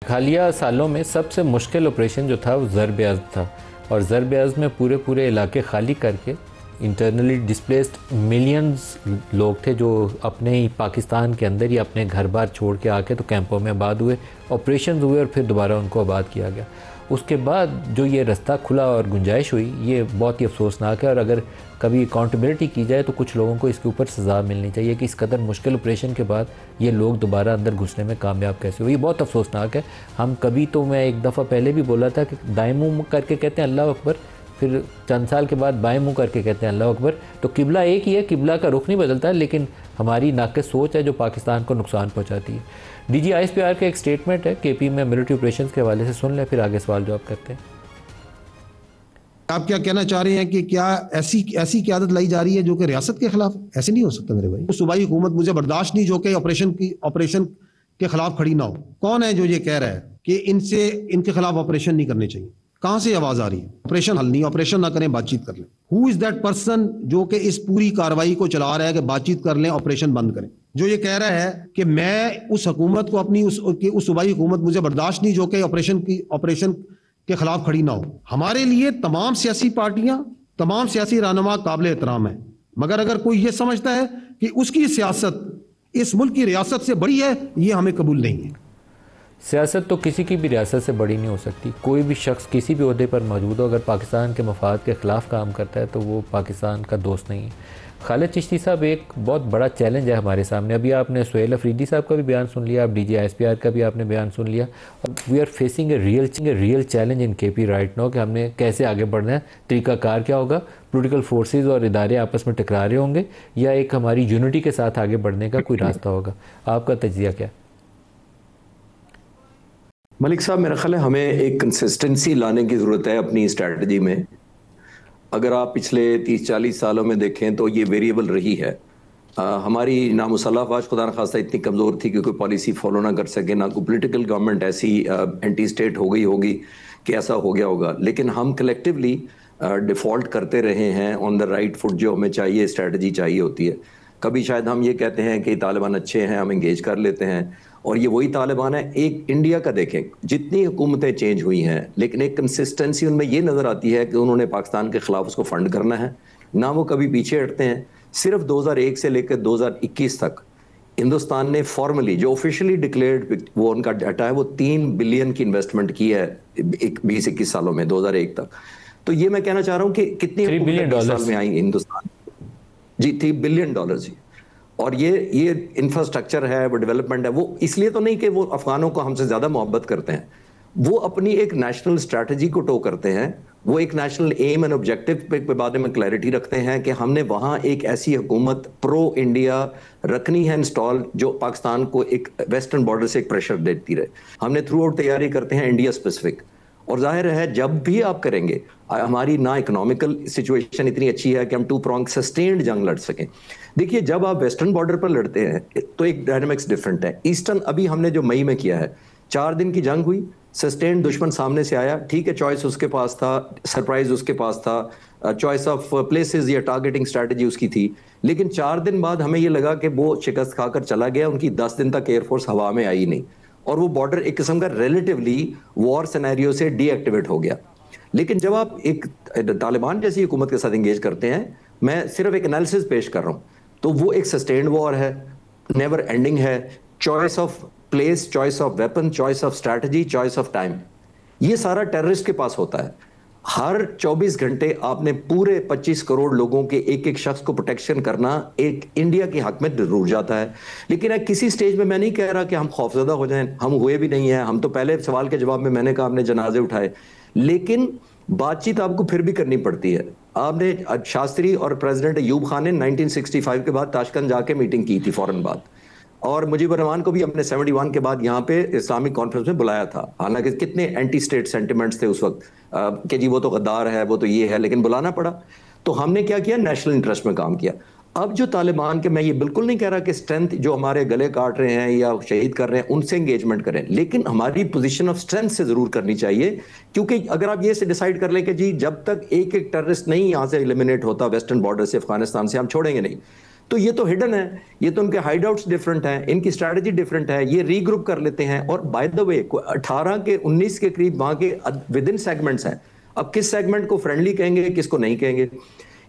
हालिया सालों में सबसे मुश्किल ऑपरेशन जो था वो ज़रब अज़द था, और ज़रब अज़द में पूरे इलाके खाली करके इंटरनली डिस्प्लेस्ड मिलियंस लोग थे जो अपने ही पाकिस्तान के अंदर ही अपने घर बार छोड़ के आके तो कैंपों में आबाद हुए, ऑपरेशन हुए और फिर दोबारा उनको आबाद किया गया। उसके बाद जो ये रास्ता खुला और गुंजाइश हुई, ये बहुत ही अफसोसनाक है। और अगर कभी अकाउंटेबिलिटी की जाए तो कुछ लोगों को इसके ऊपर सज़ा मिलनी चाहिए कि इस कदर मुश्किल ऑपरेशन के बाद ये लोग दोबारा अंदर घुसने में कामयाब कैसे हुए। ये बहुत अफसोसनाक है। हम कभी तो मैं एक दफ़ा पहले भी बोला था कि दाएं मुँह करके कहते हैं अल्लाह अकबर, फिर चंद साल के बाद बाएं मुँह करके कहते हैं अल्लाह अकबर। तो किबला एक ही है, किबला का रुख नहीं बदलता है, लेकिन हमारी नाक़िस सोच है जो पाकिस्तान को नुकसान पहुँचाती है। DGISPR का एक स्टेटमेंट है KP में मिलिट्री ऑपरेशंस के हवाले से, सुन लें फिर आगे सवाल जवाब करते हैं। आप क्या कहना चाह रहे हैं कि क्या ऐसी क़यादत लाई जा रही है जो कि रियासत के खिलाफ? ऐसे नहीं हो सकता मेरे भाई। सूबाई हुकूमत मुझे बर्दाश्त नहीं जो कि ऑपरेशन के खिलाफ खड़ी ना हो। कौन है जो ये कह रहा है कि इनके खिलाफ ऑपरेशन नहीं करने चाहिए? कहां से आवाज आ रही है? ऑपरेशन हल नहीं, ऑपरेशन ना करें, बातचीत कर लें। हु इज दैट पर्सन जो कि इस पूरी कार्रवाई को चला रहा है कि बातचीत कर लें, ऑपरेशन बंद करें? जो ये कह रहा है कि मैं उस हुकूमत को अपनी उस सूबाई हुकूमत मुझे बर्दाश्त नहीं जो कि ऑपरेशन के खिलाफ खड़ी ना हो। हमारे लिए तमाम सियासी पार्टियां, तमाम सियासी रहनुमा काबिल एहतराम है, मगर अगर कोई ये समझता है कि उसकी सियासत इस मुल्क की रियासत से बड़ी है, ये हमें कबूल नहीं है। सियासत तो किसी की भी रियासत से बड़ी नहीं हो सकती। कोई भी शख्स किसी भी ओहदे पर मौजूद हो, अगर पाकिस्तान के मफाद के ख़िलाफ़ काम करता है तो वो पाकिस्तान का दोस्त नहीं है। खालिद चिश्ती साहब, एक बहुत बड़ा चैलेंज है हमारे सामने। अभी आपने सुहेल अफरीदी साहब का भी बयान सुन लिया, आप DGISPR का भी आपने बयान सुन लिया। We are facing a real challenge in KP right now कि हमने कैसे आगे बढ़ना है, तरीक़ाकार क्या होगा, पॉलिटिकल फोर्सेस और इदारे आपस में टकरा रहे होंगे या एक हमारी यूनिटी के साथ आगे बढ़ने का कोई रास्ता होगा? आपका तज्ज़िया क्या? मलिक साहब, मेरा ख्याल है हमें एक कंसिस्टेंसी लाने की ज़रूरत है अपनी स्ट्रैटेजी में। अगर आप पिछले 30-40 सालों में देखें तो ये वेरिएबल रही है। हमारी नामुसल्लह अफवाज खुदा न खास्ता इतनी कमज़ोर थी कि कोई पॉलिसी फॉलो ना कर सके, ना कोई पॉलिटिकल गवर्नमेंट ऐसी एंटी स्टेट हो गई होगी कि ऐसा हो गया होगा। लेकिन हम कलेक्टिवली डिफ़ॉल्ट करते रहे हैं ऑन द राइट फुट जो हमें चाहिए, स्ट्रैटेजी चाहिए होती है। कभी शायद हम ये कहते हैं कि तालिबान अच्छे हैं, हम इंगेज कर लेते हैं, और ये वही तालिबान है। एक इंडिया का देखें, जितनी हुकूमतें चेंज हुई हैं, लेकिन एक कंसिस्टेंसी उनमें ये नज़र आती है कि उन्होंने पाकिस्तान के ख़िलाफ़ उसको फंड करना है, ना वो कभी पीछे हटते हैं। सिर्फ 2001 से लेकर 2021 तक हिंदुस्तान ने फॉर्मली, जो ऑफिशियली डिक्लेयर्ड वो उनका डाटा है, वो 3 बिलियन की इन्वेस्टमेंट की है 20-21 सालों में, 2001 तक। तो ये मैं कहना चाह रहा हूँ कि कितनी $3 बिलियन साल में आई हिंदुस्तान जी, $3 बिलियन जी। और ये इंफ्रास्ट्रक्चर है, वो डेवलपमेंट है। वो इसलिए तो नहीं कि वो अफगानों को हमसे ज़्यादा मोहब्बत करते हैं, वो अपनी एक नेशनल स्ट्रैटेजी को टो करते हैं। वो एक नेशनल एम एंड ऑब्जेक्टिव पे बारे में क्लैरिटी रखते हैं कि हमने वहाँ एक ऐसी हुकूमत प्रो इंडिया रखनी है इंस्टॉल, जो पाकिस्तान को एक वेस्टर्न बॉर्डर से एक प्रेशर देती रहे। हमने थ्रू आउट तैयारी करते हैं इंडिया स्पेसिफिक। और जाहिर है जब भी आप करेंगे, हमारी ना इकोनॉमिकल सिचुएशन इतनी अच्छी है कि हम 2 प्रॉन्ग सस्टेन्ड जंग लड़ सकें। देखिए, जब आप वेस्टर्न बॉर्डर पर लड़ते हैं तो एक डायनामिक्स डिफरेंट है। ईस्टर्न अभी हमने जो मई में किया है, 4 दिन की जंग हुई, सस्टेन्ड दुश्मन सामने से आया, ठीक है, चॉइस उसके पास था, सरप्राइज उसके पास था, चॉइस ऑफ प्लेसेस या टारगेटिंग स्ट्रैटेजी उसकी थी। लेकिन 4 दिन बाद हमें ये लगा कि वो शिकस्त खाकर चला गया। उनकी 10 दिन तक एयरफोर्स हवा में आई नहीं, और वो बॉर्डर एक किस्म का रिलेटिवली वॉर सिनेरियो से डीएक्टिवेट हो गया। लेकिन जब आप एक तालिबान जैसी हुकूमत के साथ इंगेज करते हैं, मैं सिर्फ एक एनालिसिस पेश कर रहा हूँ, तो वो एक सस्टेन्ड वॉर है, नेवर एंडिंग है, choice of place, choice of weapon, choice of strategy, choice of time, ये सारा टेररिस्ट के पास होता है। हर 24 घंटे आपने पूरे 25 करोड़ लोगों के एक एक शख्स को प्रोटेक्शन करना एक इंडिया के हक में जरूर जाता है। लेकिन किसी स्टेज में मैं नहीं कह रहा कि हम खौफजदा हो जाएं, हम हुए भी नहीं हैं। हम तो पहले सवाल के जवाब में मैंने कहा हमने जनाजे उठाए, लेकिन बातचीत आपको फिर भी करनी पड़ती है। आपने शास्त्री और प्रेसिडेंट अयूब खान ने 1965 के बाद ताशकंद जाके मीटिंग की थी फौरन बाद, और मुजीबुर रहमान को भी हमने 71 के बाद यहाँ पे इस्लामिक कॉन्फ्रेंस में बुलाया था। हालांकि कितने एंटी स्टेट सेंटिमेंट्स थे उस वक्त कि जी वो तो गद्दार है, वो तो ये है, लेकिन बुलाना पड़ा। तो हमने क्या किया, नेशनल इंटरेस्ट में काम किया। अब जो तालिबान के, मैं ये बिल्कुल नहीं कह रहा कि स्ट्रेंथ जो हमारे गले काट रहे हैं या शहीद कर रहे हैं उनसे एंगेजमेंट करें, लेकिन हमारी पोजीशन ऑफ स्ट्रेंथ से जरूर करनी चाहिए। क्योंकि अगर आप ये से डिसाइड कर लें कि जी जब तक एक एक टेररिस्ट नहीं यहाँ से एलिमिनेट होता वेस्टर्न बॉर्डर से, अफगानिस्तान से, हम छोड़ेंगे नहीं, तो ये तो हिडन है, ये तो उनके हाइड आउट्स डिफरेंट हैं, इनकी स्ट्रैटेजी डिफरेंट है, ये रीग्रुप कर लेते हैं। और बाय द वे 18 के 19 के करीब वहां के विद इन सेगमेंट्स हैं। अब किस सेगमेंट को फ्रेंडली कहेंगे, किसको नहीं कहेंगे।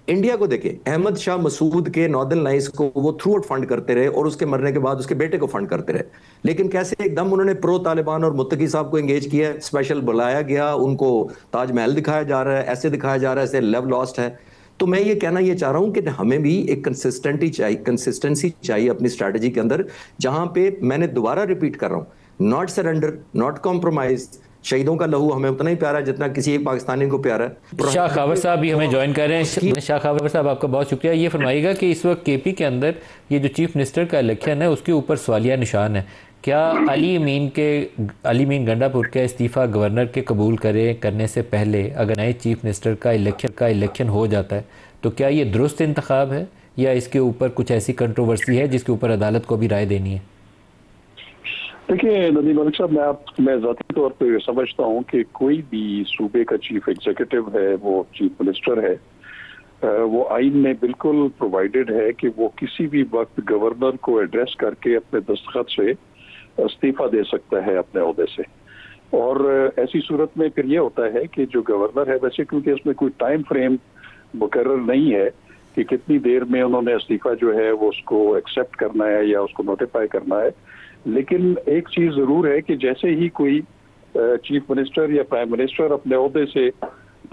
इंडिया को देखे, अहमद शाह मसूद के नॉर्दर्न लाइंस को वो थ्रू आउट फंड करते रहे और उसके मरने के बाद उसके बेटे को फंड करते रहे, लेकिन कैसे एकदम उन्होंने प्रो तालिबान और मुत्तकी साहब को एंगेज किया, स्पेशल बुलाया गया, उनको ताजमहल दिखाया जा रहा है, ऐसे दिखाया जा रहा है, ऐसे लव लॉस्ट है। तो मैं ये कहना ये चाह रहा हूं कि हमें भी एक कंसिस्टेंसी चाहिए अपनी स्ट्रैटेजी के अंदर, जहां पे मैंने दोबारा रिपीट कर रहा हूं, नॉट सरेंडर, नॉट कॉम्प्रोमाइज। शहीदों का लहू हमें उतना ही प्यारा है जितना किसी एक पाकिस्तानी को प्यारा है। शाह खावर साहब भी हमें ज्वाइन कर रहे हैं। शाह खावर साहब, आपका बहुत शुक्रिया। ये फरमाइएगा कि इस वक्त केपी के अंदर ये जो चीफ मिनिस्टर का इलेक्शन है उसके ऊपर सवालिया निशान है। क्या अली अमीन गंडापुर के इस्तीफ़ा गवर्नर के कबूल करने से पहले अगर नए चीफ मिनिस्टर का इलेक्शन हो जाता है तो क्या ये दुरुस्त इंतखाब है, या इसके ऊपर कुछ ऐसी कंट्रोवर्सी है जिसके ऊपर अदालत को भी राय देनी है? देखिए नदीम मलिक साहब, मैं ज़ाती तौर पे समझता हूँ कि कोई भी सूबे का चीफ एग्जीक्यूटिव है, वो चीफ मिनिस्टर है, वो आइन में बिल्कुल प्रोवाइडेड है कि वो किसी भी वक्त गवर्नर को एड्रेस करके अपने दस्तखत से इस्तीफा दे सकता है अपने ओहदे से। और ऐसी सूरत में फिर ये होता है कि जो गवर्नर है, वैसे क्योंकि इसमें कोई टाइम फ्रेम मुकर्रर नहीं है कि कितनी देर में उन्होंने इस्तीफा जो है वो उसको एक्सेप्ट करना है या उसको नोटिफाई करना है, लेकिन एक चीज जरूर है कि जैसे ही कोई चीफ मिनिस्टर या प्राइम मिनिस्टर अपने ओहदे से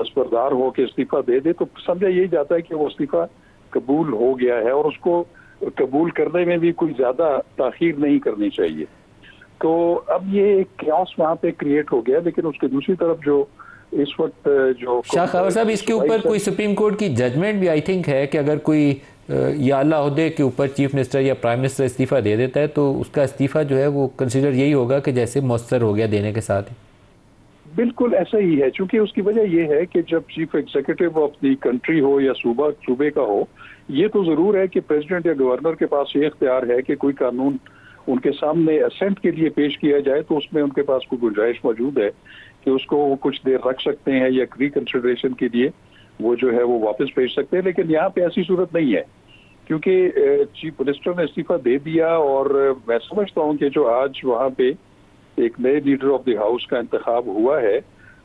दस्तबरदार हो के इस्तीफा दे दे तो समझा यही जाता है कि वो इस्तीफा कबूल हो गया है, और उसको कबूल करने में भी कोई ज्यादा ताखीर नहीं करनी चाहिए। तो अब ये एक कैओस वहां पे क्रिएट हो गया। लेकिन उसके दूसरी तरफ जो इस वक्त जो शाह खावर साहब, इसके ऊपर कोई सुप्रीम कोर्ट की जजमेंट भी आई थिंक है कि अगर कोई या आला ओहदे के ऊपर चीफ मिनिस्टर या प्राइम मिनिस्टर इस्तीफा दे देता है तो उसका इस्तीफा जो है वो कंसिडर यही होगा कि जैसे मौसर हो गया देने के साथ ही। बिल्कुल ऐसा ही है, क्योंकि उसकी वजह यह है कि जब chief executive of the country हो या सूबे का हो, ये तो जरूर है कि प्रेसिडेंट या गवर्नर के पास ये इख्तियार है कि कोई कानून उनके सामने असेंट के लिए पेश किया जाए तो उसमें उनके पास कोई गुंजाइश मौजूद है कि उसको वो कुछ देर रख सकते हैं या रिकंसिडरेशन के लिए वो जो है वो वापस भेज सकते हैं। लेकिन यहाँ पे ऐसी सूरत नहीं है, क्योंकि चीफ मिनिस्टर ने इस्तीफा दे दिया। और मैं समझता हूँ कि जो आज वहाँ पे एक नए लीडर ऑफ द हाउस का इंतखाब हुआ है,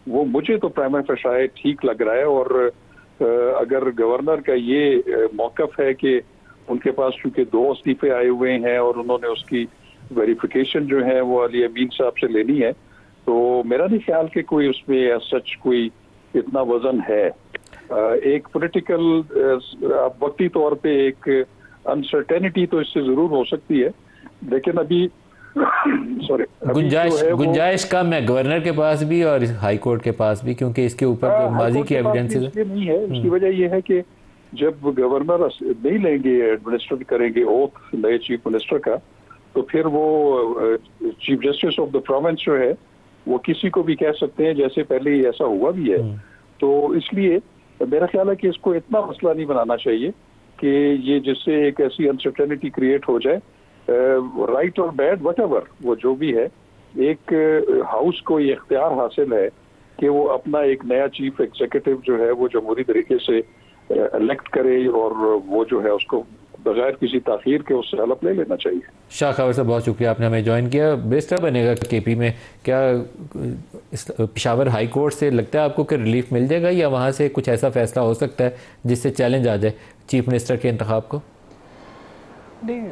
वो मुझे तो प्राइमा फेसाए ठीक लग रहा है। और अगर गवर्नर का ये मौकफ है कि उनके पास चूंकि 2 इस्तीफे आए हुए हैं और उन्होंने उसकी वेरिफिकेशन जो है वो अली अमीन साहब से लेनी है, तो मेरा नहीं ख्याल कि कोई उसमें सच कोई इतना वजन है। एक पॉलिटिकल वक्ती तौर पे एक अनसर्टेनिटी तो इससे जरूर हो सकती है, लेकिन अभी सॉरी गुंजाइश कम है गवर्नर के पास भी और हाई कोर्ट के पास भी, क्योंकि इसके ऊपर जो माजी की एविडेंस नहीं है। उसकी वजह यह है कि जब गवर्नर नहीं लेंगे, एडमिनिस्ट्रेट करेंगे ओथ नए चीफ मिनिस्टर का, तो फिर वो chief justice of the province जो है वो किसी को भी कह सकते हैं, जैसे पहले ही ऐसा हुआ भी है। तो इसलिए मेरा ख्याल है कि इसको इतना मसला नहीं बनाना चाहिए कि ये जिससे एक ऐसी अनसर्टेनिटी क्रिएट हो जाए। राइट और बैड वटएवर वो जो भी है, एक हाउस को ये इख्तियार हासिल है कि वो अपना एक नया चीफ एग्जीक्यूटिव जो है वो जमहूरी तरीके से इलेक्ट करे, और वो जो है उसको बगैर किसी ताखीर के उससे हलफ ले लेना चाहिए। शाह खावर साहब, बहुत शुक्रिया, आपने हमें ज्वाइन किया। बेस्टर बनेगा केपी में, क्या पेशावर हाई कोर्ट से लगता है आपको कि रिलीफ मिल जाएगा, या वहाँ से कुछ ऐसा फैसला हो सकता है जिससे चैलेंज आ जाए चीफ मिनिस्टर के इंतखाब को? नहीं,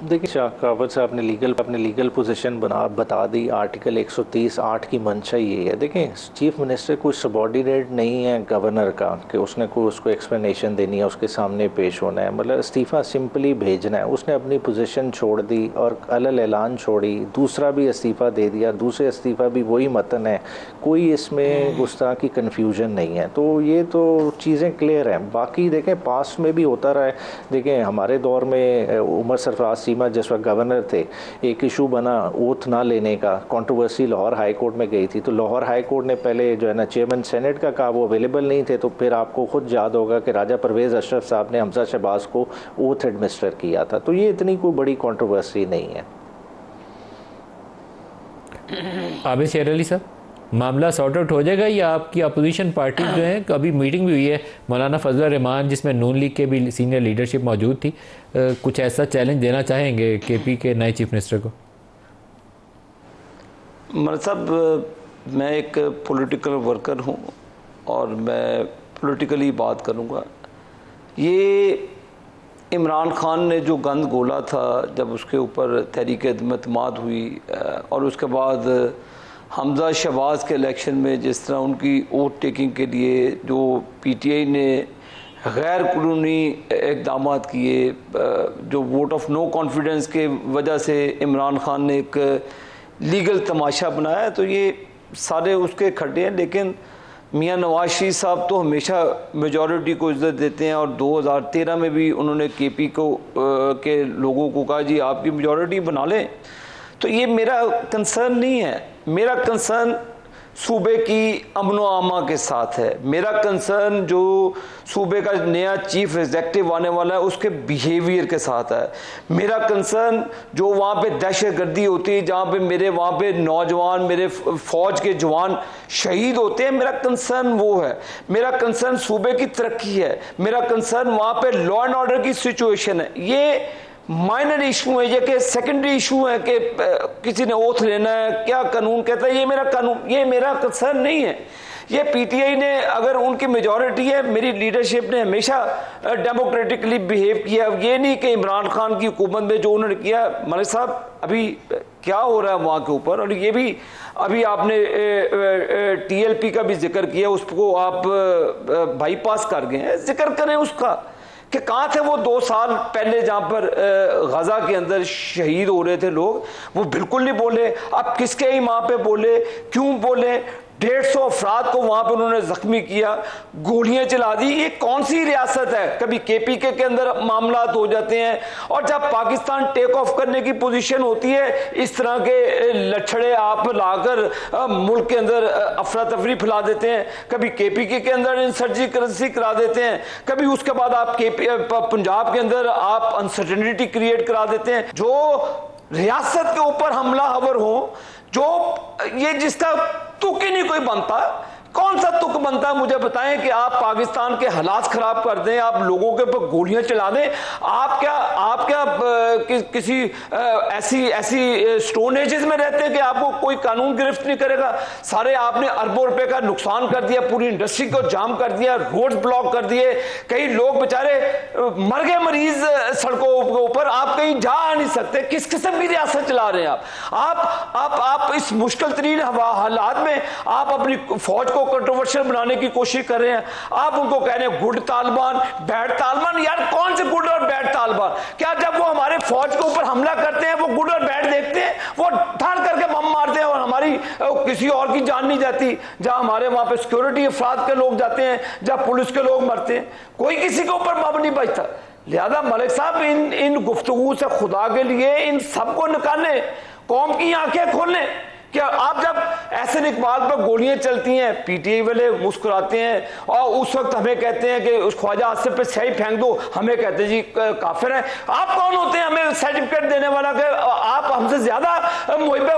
देखिए शाह खावर साहब ने लीगल पोजीशन बता दी। आर्टिकल 130(8) की मंशा ये है। देखें, चीफ मिनिस्टर कोई सबॉर्डिनेट नहीं है गवर्नर का कि उसने कोई उसको एक्सप्लेनेशन देनी है, उसके सामने पेश होना है। मतलब इस्तीफ़ा सिंपली भेजना है। उसने अपनी पोजीशन छोड़ दी और अलल ऐलान छोड़ी, दूसरा भी इस्तीफ़ा दे दिया, दूसरे इस्तीफ़ा भी वही मतन है, कोई इसमें उस तरह की कन्फ्यूजन नहीं है। तो ये तो चीज़ें क्लियर हैं। बाकी देखें, पास्ट में भी होता रहा है। देखें, हमारे दौर में उमर सरफराज जिस वक्त गवर्नर थे, एक इशू बना ओथ ना लेने का, कंट्रोवर्सी लाहौर हाई कोर्ट में गई थी। तो लाहौर हाई कोर्ट ने पहले जो है ना चेयरमैन सेनेट का कहा, वो अवेलेबल नहीं थे। तो फिर आपको खुद याद होगा कि राजा परवेज़ अशरफ साहब ने हमजा शहबाज को ओथ एडमिनिस्टर किया था। तो ये इतनी कोई बड़ी कंट्रोवर्सी नहीं है। आबिद शेर अली साहब, मामला सॉर्ट आउट हो जाएगा, या आपकी अपोजिशन पार्टी जो है, अभी मीटिंग भी हुई है मौलाना फजल रहमान जिसमें नून लीग के भी सीनियर लीडरशिप मौजूद थी, कुछ ऐसा चैलेंज देना चाहेंगे केपी के नए चीफ मिनिस्टर को? मलिक साहब, मैं एक पॉलिटिकल वर्कर हूँ और मैं पॉलिटिकली बात करूँगा। ये इमरान खान ने जो गंद गोला था जब उसके ऊपर तहरीक एतमाद हुई, और उसके बाद हमजा शहबाज के इलेक्शन में जिस तरह उनकी वोट टेकिंग के लिए जो पीटीआई ने गैर कानूनी इक़दाम किए, जो वोट ऑफ नो कॉन्फिडेंस के वजह से इमरान खान ने एक लीगल तमाशा बनाया, तो ये सारे उसके खड्डे हैं। लेकिन मियां नवाज शरीफ साहब तो हमेशा मेजॉरिटी को इज्जत देते हैं, और 2013 में भी उन्होंने केपी को के लोगों को कहा जी आपकी मेजॉरिटी बना लें। तो ये मेरा कंसर्न नहीं है, मेरा कंसर्न सूबे की अमनो आमा के साथ है। मेरा कंसर्न जो सूबे का नया चीफ एग्जेक्टिव आने वाला है उसके बिहेवियर के साथ है। मेरा कंसर्न जो वहाँ पे दहशत गर्दी होती है, जहाँ पे मेरे वहाँ पे नौजवान, मेरे फौज के जवान शहीद होते हैं, मेरा कंसर्न वो है। मेरा कंसर्न सूबे की तरक्की है, मेरा कंसर्न वहाँ पे लॉ एंड ऑर्डर की सिचुएशन है। ये माइनर इशू है, ये कि सेकेंडरी इशू है कि किसी ने ओथ लेना है, क्या कानून कहता है, ये मेरा कंसर्न नहीं है। ये पीटीआई ने, अगर उनकी मेजॉरिटी है, मेरी लीडरशिप ने हमेशा डेमोक्रेटिकली बिहेव किया। ये नहीं कि इमरान खान की हुकूमत में जो उन्होंने किया, मलिक साहब अभी क्या हो रहा है वहाँ के ऊपर, और ये भी अभी आपने टीएलपी का भी जिक्र किया, उसको आप बाईपास कर गए हैं। जिक्र करें उसका कि कहाँ थे वो 2 साल पहले जहाँ पर गजा के अंदर शहीद हो रहे थे लोग, वो बिल्कुल नहीं बोले। अब किसके ही वहाँ पे बोले, क्यों बोले? 150 अफराद को वहां पर उन्होंने जख्मी किया, गोलियां चला दी। ये कौन सी रियासत है? कभी केपीके के अंदर मामला हो जाते हैं, और जब पाकिस्तान टेक ऑफ करने की पोजीशन होती है, इस तरह के लछड़े आप लाकर मुल्क के अंदर अफरा तफरी फैला देते हैं। कभी केपीके के अंदर इंसर्जेंसी करा देते हैं, कभी उसके बाद आप पंजाब के अंदर आप अनसर्टेनिटी क्रिएट करा देते हैं। जो रियासत के ऊपर हमला हवर हो, जो ये जिसका तुक ही नहीं कोई बनता, कौन सा तुक बनता है मुझे बताएं कि आप पाकिस्तान के हालात खराब कर दें, आप लोगों के ऊपर गोलियां चला दें। आप क्या किसी ऐसी स्टोन एजेस में रहते हैं कि आपको कोई कानून गिरफ्त नहीं करेगा? सारे आपने अरबों रुपए का नुकसान कर दिया, पूरी इंडस्ट्री को जाम कर दिया, रोड ब्लॉक कर दिए, कई लोग बेचारे मर गए मरीज सड़कों के ऊपर, आप कहीं जा नहीं सकते। किस किस्म की रियासत चला रहे हैं आप इस मुश्किल तरीन हालात में आप अपनी फौज को कंट्रोवर्शियल बनाने की कोशिश कर रहे हैं। आप उनको कह रहे हैं गुड तालिबान, बैड तालिबान। यार कौन से गुड और बैड तालिबान? क्या जब वो हमारे फौज के ऊपर हमला करते हैं वो गुड और बैड देखते हैं? वो ठाड़ करके बम मारते हैं और हमारी किसी और की जान नहीं जाती। जहां हमारे वहां पे सिक्योरिटी अफराद के लोग जाते हैं, जहां पुलिस के लोग मरते हैं, कोई किसी के ऊपर बम नहीं बचता। लिहाजा मलिक साहब इन गुफ्तगू से खुदा के लिए इन सबको निकालें, कौम की आंखें खोलें। क्या आप जब एहसन इकबाल पर गोलियां चलती हैं, पीटीआई वाले मुस्कुराते हैं और उस वक्त हमें कहते हैं कि उस ख्वाजा आसिफ पे स्याही फेंक दो, हमें कहते हैं जी काफिर है। आप कौन होते हैं हमें सर्टिफिकेट देने वाला? कि आप हमसे ज्यादा मुहिब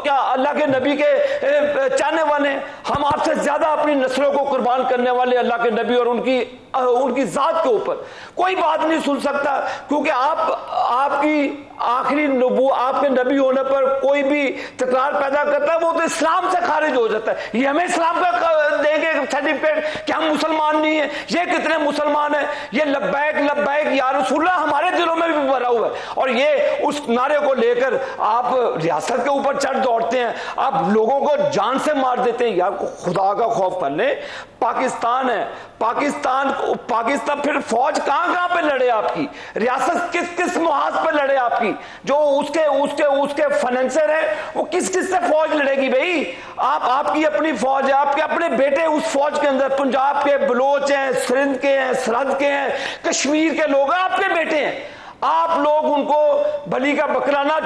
क्या अल्लाह के नबी के चाहने वाले? हम आपसे ज्यादा अपनी नस्लों को कुर्बान करने वाले अल्लाह के नबी और उनकी जात के ऊपर कोई बात नहीं सुन सकता, क्योंकि आपकी आखिरी आपके नबी होने पर कोई भी तकरार पैदा करता है वो तो इस्लाम से खारिज हो जाता है। ये हमें इस्लाम का देंगे सर्टिफिकेट कि हम मुसलमान नहीं है? ये कितने मुसलमान है? ये लब्बैक लब्बैक या रसूलुल्लाह हमारे दिलों में भी भरा हुआ है, और ये उस नारे को लेकर आप रियासत के ऊपर चढ़ दौड़ते हैं, आप लोगों को जान से मार देते हैं। यार खुदा का खौफ कर ले, पाकिस्तान है, पाकिस्तान फिर फौज कहां पे लड़े आपकी? रियासत किस मुहाज पे लड़े आपकी? जो उसके फाइनेंसर है वो किस से फौज लड़ेगी भाई? आपकी अपनी फौज है, आपके अपने बेटे उस फौज के अंदर, पंजाब के बलोच हैं, सिंध के हैं, सरहद के हैं, कश्मीर के लोग हैं, आपके बेटे हैं। आप लोग उनको बलि का बकरा ना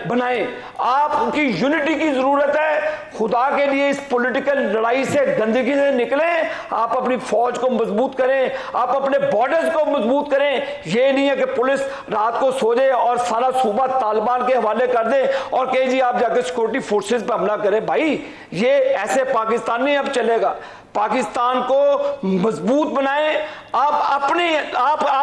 बनाएं। आपकी यूनिटी की जरूरत है, खुदा के लिए इस पॉलिटिकल लड़ाई से, गंदगी से निकलें, आप अपनी फौज को मजबूत करें, आप अपने बॉर्डर्स को मजबूत करें। ये नहीं है कि पुलिस रात को सो जाए और सारा सूबा तालिबान के हवाले कर दे और कहे जी आप जाके सिक्योरिटी फोर्सेस पे हमला करें। भाई ये ऐसे पाकिस्तान नहीं अब चलेगा। पाकिस्तान को मजबूत बनाएं। आप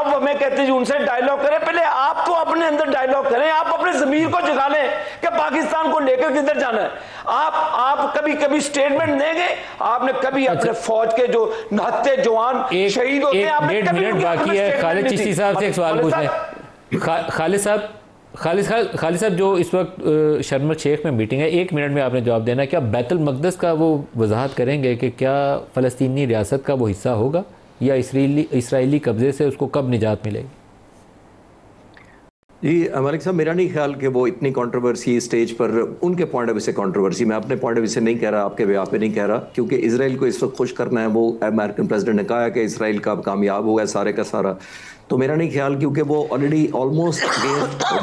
हमें कहते हैं उनसे डायलॉग करें, पहले आप तो अपने अंदर डायलॉग करें, आप अपने ज़मीर को जगा लें कि पाकिस्तान को लेकर किधर जाना है। आप कभी स्टेटमेंट देंगे? आपने कभी अपने फौज के जो नहत्ते जवान शहीद होते हैं, आपने कभी? 1 मिनट बाकी है। खालिद चिश्ती साहब से एक सवाल पूछना। खालिद साहब, जो इस वक्त शर्म शेख में मीटिंग है, 1 मिनट में आपने जवाब देना है। क्या बैतुल मक़दस का वो वजाहत करेंगे कि क्या फ़लस्तीनी रियासत का वो हिस्सा होगा या इसराइली कब्ज़े से उसको कब निजात मिलेगी? जी मलिक साहब, मेरा नहीं ख्याल कि वो इतनी कंट्रोवर्सी स्टेज पर, उनके पॉइंट ऑफ व्यू से कंट्रोवर्सी, मैं अपने पॉइंट ऑफ व्यू से नहीं कह रहा, आपके व्यू पे नहीं कह रहा, क्योंकि इसराइल को इस वक्त खुश करना है। वो अमेरिकन प्रेसिडेंट ने कहा है कि इसराइल का कामयाब हुआ है सारे का सारा। तो मेरा नहीं ख्याल, क्योंकि वो ऑलरेडी ऑलमोस्ट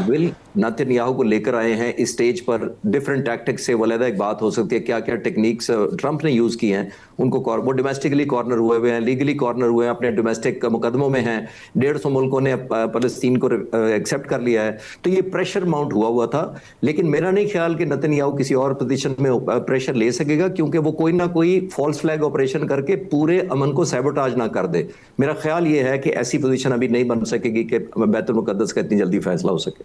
विल नेतन्याहू को लेकर आए हैं इस स्टेज पर। डिफरेंट टैक्टिक्स से वलीदा एक बात हो सकती है, क्या क्या टेक्निक्स ट्रंप ने यूज़ की हैं उनको। वो डोमेस्टिकली कॉर्नर हुए हैं, लीगली कॉर्नर हुए हैं, अपने डोमेस्टिक मुकदमों में हैं। 150 मुल्कों ने फ़लस्तीन को एक्सेप्ट कर लिया है। तो ये प्रेशर माउंट हुआ था। लेकिन मेरा नहीं ख्याल कि नेतन्याहू किसी और पोजीशन में प्रेशर ले सकेगा, क्योंकि वो कोई ना कोई फॉल्स फ्लैग ऑपरेशन करके पूरे अमन को सैबोटाज ना कर दे। मेरा ख्याल ये है कि ऐसी पोजीशन अभी नहीं बन सकेगी कि बैतुल मुक़द्दस का इतनी जल्दी फैसला हो सके।